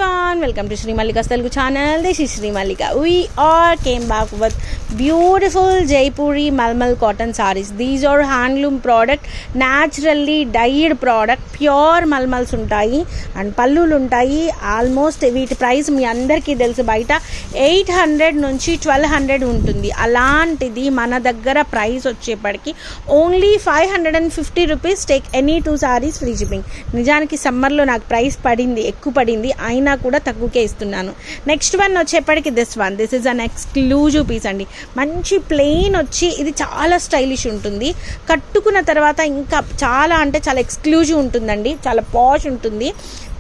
everyone, welcome to Sri Mallika's Telugu channel. This is Sri Mallika. We all came back with beautiful Jaipuri Malmal cotton sarees. These are handloom product, naturally dyed product, pure malmals untayi and pallul untayi. Almost వీటి price మీ అందరికీ తెలుసు, బయట 800 నుంచి 1200 ఉంటుంది. అలాంటిది మన దగ్గర price వచ్చేప్పటికి only 550 rupees. Take any 2 sarees free shipping. నిజానికి సమ్మర్లో నాకు ప్రైస్ పడింది, ఎక్కువ పడింది, అయినా కూడా తక్కువకే ఇస్తున్నాను. నెక్స్ట్ వన్ వచ్చేప్పటికి this is an exclusive piece అండి. మంచి ప్లెయిన్ వచ్చి ఇది చాలా స్టైలిష్ ఉంటుంది. కట్టుకున్న తర్వాత ఇంకా చాలా అంటే చాలా ఎక్స్క్లూజివ్ ఉంటుందండి, చాలా పాష్ ఉంటుంది.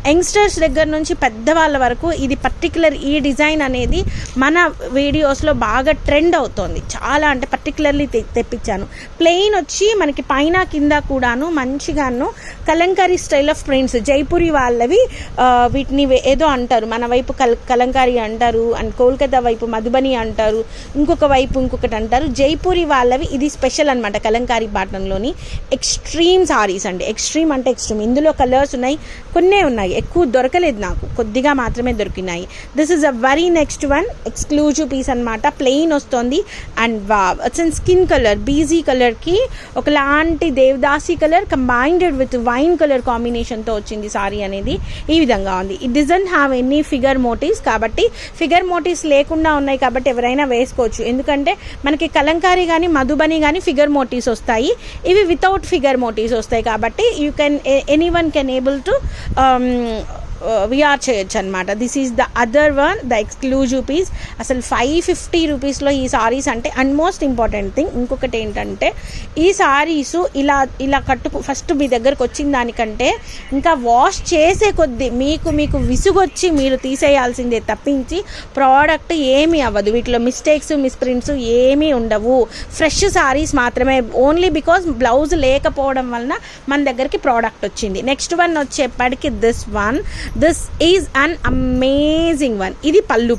యంగ్స్టర్స్ దగ్గర నుంచి పెద్దవాళ్ళ వరకు ఇది పర్టికులర్ ఈ డిజైన్ అనేది మన వీడియోస్లో బాగా ట్రెండ్ అవుతుంది. చాలా అంటే పర్టికులర్లీ తెప్పించాను. ప్లెయిన్ వచ్చి మనకి పైన కింద కూడాను మంచిగాను Kalamkari style of prints. Jaipuri వాళ్ళవి వీటిని ఏదో అంటారు, మన వైపు కలంకారీ అంటారు, అండ్ కోల్కతా వైపు మధుబని అంటారు, ఇంకొక వైపు ఇంకొకటి అంటారు. జైపూరి వాళ్ళవి ఇది స్పెషల్ అనమాట. కలంకారీ బాటంలోని ఎక్స్ట్రీమ్ సారీస్ అండి. ఎక్స్ట్రీమ్ అంటే ఎక్స్ట్రీమ్. ఇందులో కలర్స్ ఉన్నాయి, కొన్నే ఉన్నాయి, ఎక్కువ దొరకలేదు, నాకు కొద్దిగా మాత్రమే దొరికినాయి. This is a very next one exclusive piece అనమాట. ప్లెయిన్ వస్తుంది and wow, it's in skin colour, beige కలర్కి ఒకలాంటి Devadasi colour combined with wine colour కాంబినేషన్తో వచ్చింది సారీ అనేది. ఈ విధంగా ఉంది. It doesn't have any figure motifs, కాబట్టి ఫిగర్ మోటివ్స్ లేకుండా ఉన్నాయి కాబట్టి ఎవరైనా వేసుకోవచ్చు. ఎందుకంటే మనకి కలంకారీ కానీ మధుబని కానీ ఫిగర్ మోటివ్స్ వస్తాయి, ఇవి వితౌట్ ఫిగర్ మోటివ్స్ వస్తాయి. కాబట్టి you can any one can able to wear చేయొచ్చు అనమాట. This is the other one, the exclusive piece. అసలు 550 రూపీస్లో ఈ సారీస్ అంటే. అండ్ మోస్ట్ ఇంపార్టెంట్ థింగ్ ఇంకొకటి ఏంటంటే, ఈ సారీస్ ఇలా ఫస్ట్ మీ దగ్గరకు వచ్చిన దానికంటే ఇంకా వాష్ చేసే కొద్దీ మీకు విసుగొచ్చి మీరు తీసేయాల్సిందే తప్పించి ప్రోడక్ట్ ఏమీ అవ్వదు. వీటిలో మిస్టేక్స్ మిస్ప్రింట్స్ ఏమీ ఉండవు. ఫ్రెష్ సారీస్ మాత్రమే, ఓన్లీ బికాజ్ బ్లౌజ్ లేకపోవడం వలన మన దగ్గరికి ప్రోడక్ట్ వచ్చింది. నెక్స్ట్ వన్ వచ్చేప్పటికి this is an amazing one. ఇది పల్లు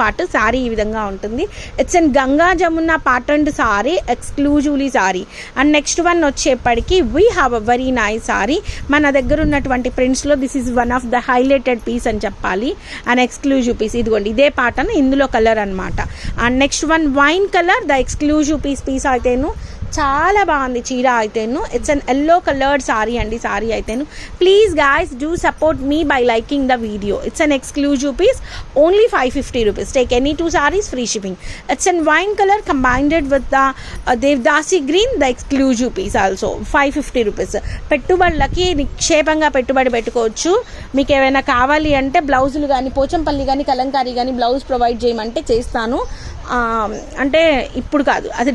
పార్ట్. సారీ ఈ విధంగా ఉంటుంది. It's an Ganga Jamuna patterned sari, exclusively sari. And next one వచ్చేప్పటికి we have a very nice sari. మన దగ్గర ఉన్నటువంటి ప్రింట్స్లో this is one of the highlighted piece అని చెప్పాలి. అండ్ ఎక్స్క్లూజివ్ పీస్ ఇదిగోండి, ఇదే ప్యాటర్న్, ఇందులో కలర్ అనమాట. And next one wine colour, the exclusive piece అయితేను చాలా బాగుంది చీర అయితేను. It's an yellow coloured sari అండి. సారీ అయితేను please guys do support me by liking the video. It's an exclusive piece, only 550 rupees. Take any 2 sarees free shipping. It's an wine colour combined with the Devadasi green, the exclusive piece also 550 rupees. పెట్టుబడులకి నిక్షేపంగా పెట్టుబడి పెట్టుకోవచ్చు. మీకు ఏమైనా కావాలి అంటే బ్లౌజులు కానీ, పోచంపల్లి కానీ, కలంకారీ కానీ బ్లౌజ్ ప్రొవైడ్ చేయమంటే చేస్తాను. అంటే ఇప్పుడు కాదు, అది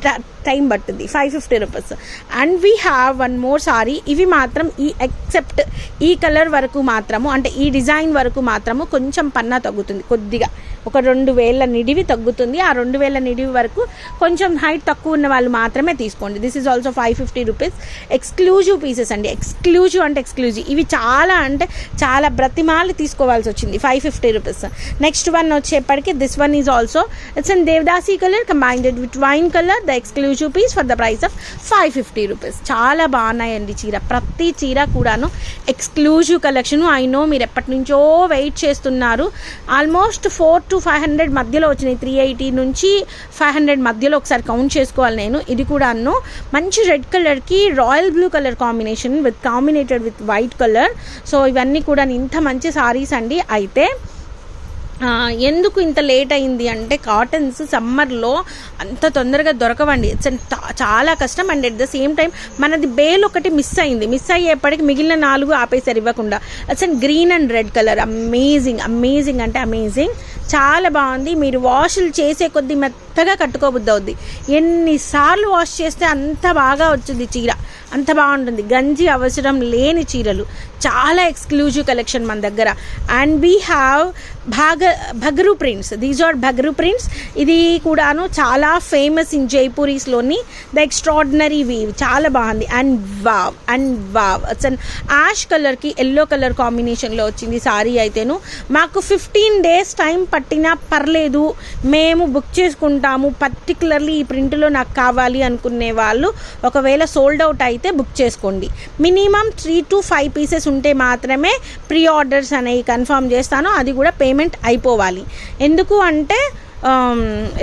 టైం పట్టుద్ది. 550 rupees. And we have one more sorry. ఇవి మాత్రం ఎక్సెప్ట్ ఈ కలర్ వరకు మాత్రము, అంటే ఈ డిజైన్ వరకు మాత్రము కొంచెం పన్నా తగ్గుతుంది, కొద్దిగా ఒక 2000 నిడివి తగ్గుతుంది. ఆ 2000 నిడివి వరకు కొంచెం హైట్ తక్కువ ఉన్న వాళ్ళు మాత్రమే తీసుకోండి. This is also 550 rupees. Exclusive pieces అండి. ఎక్స్క్లూజివ్ అంటే ఎక్స్క్లూజివ్. ఇవి చాలా అంటే చాలా బ్రతిమాలు తీసుకోవాల్సి వచ్చింది. 550 రూపీస్. నెక్స్ట్ వన్ వచ్చేప్పటికి this one is also it's an Devadasi colour combined with wine colour, the exclusive piece for the price of 550 rupees. చాలా బాగున్నాయండి చీర. ప్రతి చీర కూడాను ఎక్స్క్లూజివ్ కలెక్షన్. ఐ నో మీరు ఎప్పటి నుంచో వెయిట్ చేస్తున్నారు. ఆల్మోస్ట్ 400 to 500 మధ్యలో వచ్చినాయి. 380 నుంచి 500 మధ్యలో ఒకసారి కౌంట్ చేసుకోవాలి నేను. ఇది కూడా మంచి రెడ్ కలర్కి royal blue colour combination కాంబినేటెడ్ with white colour. So ఇవన్నీ కూడా ఇంత మంచి సారీస్ అండి. అయితే ఎందుకు ఇంత లేట్ అయింది అంటే, కాటన్స్ సమ్మర్లో అంత తొందరగా దొరకవండి. ఇట్స్ చాలా కష్టం. And at the same time మనది బేల్ ఒకటి మిస్ అయ్యేప్పటికి మిగిలిన 4 ఆపేసారు ఇవ్వకుండా. It's and green and red colour. Amazing అంటే అమేజింగ్. చాలా బాగుంది. మీరు వాషులు చేసే కొద్దీ మెత్తగా కట్టుకోబుద్ది అవుద్ది. ఎన్నిసార్లు వాష్ చేస్తే అంత బాగా వచ్చింది చీర, అంత బాగుంటుంది. గంజి అవసరం లేని చీరలు, చాలా ఎక్స్క్లూజివ్ కలెక్షన్ మన దగ్గర. And we have Bagru prints. These are Bagru prints. ఇది కూడాను చాలా ఫేమస్ ఇన్ జైపూరీస్లోని. ద ఎక్స్ట్రాడినరీ వీవ్, చాలా బాగుంది. And wow it's an ash కలర్కి ఎల్లో కలర్ కాంబినేషన్లో వచ్చింది సారీ అయితేను. మాకు 15 days టైం పట్టినా పర్లేదు, మేము బుక్ చేసుకుంటాము. పర్టికులర్లీ ఈ ప్రింట్లో నాకు కావాలి అనుకునే వాళ్ళు ఒకవేళ సోల్డ్ అవుట్ అయితే బుక్ చేసుకోండి. మినిమం 3 to 5 పీసెస్ ఉంటే మాత్రమే ప్రీ ఆర్డర్స్ అనేవి కన్ఫర్మ్ చేస్తాను. అది కూడా పేమెంట్ అయిపోవాలి. ఎందుకు అంటే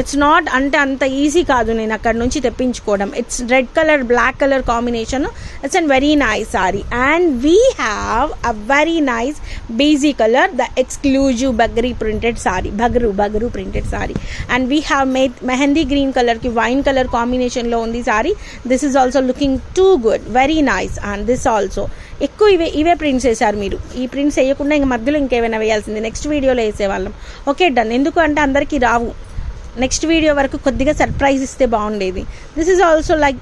ఇట్స్ నాట్ అంటే అంత ఈజీ కాదు నేను అక్కడ నుంచి తెప్పించుకోవడం. It's red colour black colour combination. It's an very nice sari. And we have a very nice beige colour, the exclusive Bagru printed sari, Bagru printed sari. And we have made mehndi green కలర్కి వైన్ కలర్ కాంబినేషన్లో ఉంది sari. This is also looking too good, very nice. And this also ఎక్కువ ఇవే prints వేసారు మీరు. ఈ prints వేయకుండా ఇంక మధ్యలో ఇంకేమైనా వేయాల్సింది, నెక్స్ట్ వీడియోలో వేసేవాళ్ళం. Okay done. ఎందుకు అంటే అందరికీ రావు, నెక్స్ట్ వీడియో వరకు కొద్దిగా సర్ప్రైజ్ ఇస్తే బాగుండేది. దిస్ ఈజ్ ఆల్సో లైక్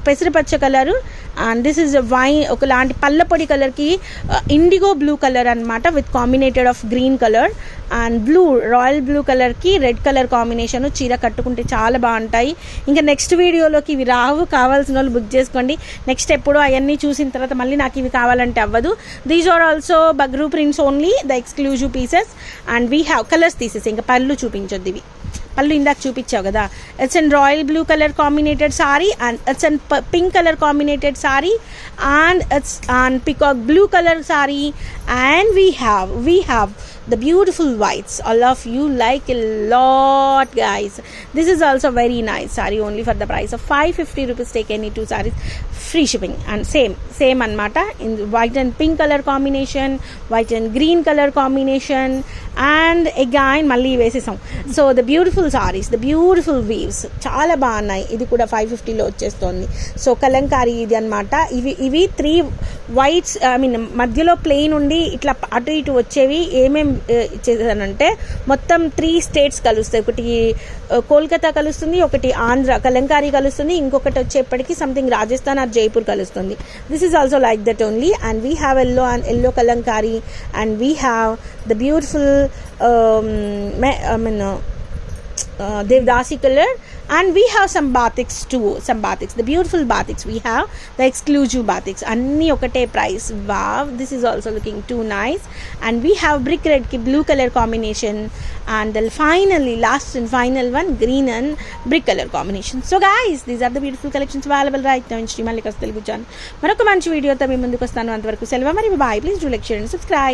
పెసరపచ్చ colour. And this is wine ఒకలాంటి పళ్ళపొడి కలర్కి ఇండిగో బ్లూ కలర్ అనమాట, with combinated of green colour and blue, royal blue కలర్కి రెడ్ కలర్ కాంబినేషన్. చీర కట్టుకుంటే చాలా బాగుంటాయి. ఇంకా నెక్స్ట్ వీడియోలోకి ఇవి రావు, కావాల్సిన వాళ్ళు బుక్ చేసుకోండి. నెక్స్ట్ ఎప్పుడో అవన్నీ చూసిన తర్వాత మళ్ళీ నాకు ఇవి కావాలంటే అవ్వదు. These are also Bagru prints only, the exclusive pieces. And we have colours తీసేసి ఇంకా పళ్ళు చూపించొద్దు. ఇవి పళ్ళు ఇందాక చూపించావు కదా. It's an royal blue colour combinated sari and it's an pink colour combinated sari and it's on peacock blue colour sari. And we have the beautiful whites. All of you like a lot guys. This is also very nice saree, only for the price of 550 rupees. Take any 2 sarees, free shipping. And same anamata in white and pink color combination, white and green color combination. And again malli vesesam. So the beautiful sarees, the beautiful weaves chaala baagunnai. Idi kuda 550 lo vachesthundi. So kalankari idi anamata. Ivi 3 whites, I mean madhyalo plain undi itla atu itu vachevi ఏమేం చేశానంటే మొత్తం 3 states కలుస్తాయి. ఒకటి కోల్కతా కలుస్తుంది, ఒకటి ఆంధ్ర కలంకారీ కలుస్తుంది, ఇంకొకటి వచ్చేప్పటికి సంథింగ్ రాజస్థాన్ ఆర్ జైపూర్ కలుస్తుంది. This is also like that only. And we have yellow Kalamkari and we have the beautiful Devdasi color. And we have some batiks too, the beautiful batiks. We have the exclusive batiks, anni okate price. Wow, this is also looking too nice. And we have brick red ki blue color combination. And then finally last and final one, green and brick color combination. So guys, these are the beautiful collections available right now in Sri Mallika's Telugu channel. Maroka manchi video tho mee munduku vastanu. Antavaraku selva, mari bye. Please do like, share and subscribe.